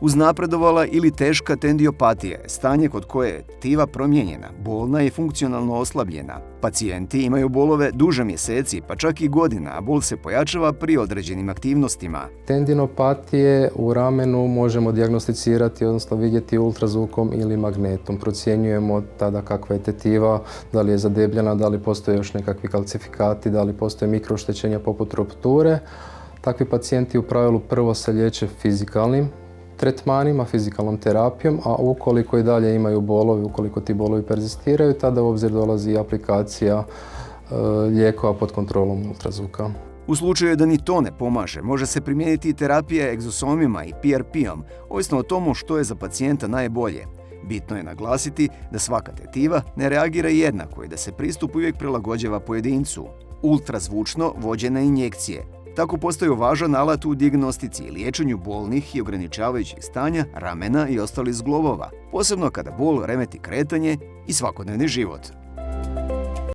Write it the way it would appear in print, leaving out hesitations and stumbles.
Uznapredovala ili teška tendiopatija je stanje kod koje je tetiva promijenjena, bolna i funkcionalno oslabljena. Pacijenti imaju bolove duže mjeseci, pa čak i godina, a bol se pojačava pri određenim aktivnostima. Tendinopatije u ramenu možemo dijagnosticirati, odnosno vidjeti ultrazvukom ili magnetom. Procjenjujemo tada kakva je tetiva, da li je zadebljena, da li postoje još nekakvi kalcifikati, da li postoje mikroštećenja poput rupture. Takvi pacijenti u pravilu prvo se liječe fizikalnim tretmanima, fizikalnom terapijom, a ukoliko i dalje imaju bolovi, ukoliko ti bolovi perzistiraju, tada u obzir dolazi aplikacija lijekova pod kontrolom ultrazvuka. U slučaju da ni to ne pomaže, može se primijeniti terapija egzosomima i PRP-om, ovisno o tomu što je za pacijenta najbolje. Bitno je naglasiti da svaka tetiva ne reagira jednako i da se pristup uvijek prilagođava pojedincu. Ultrazvučno vođene injekcije tako postaju važan alat u dijagnostici i liječenju bolnih i ograničavajućih stanja ramena i ostalih zglobova, posebno kada bol remeti kretanje i svakodnevni život.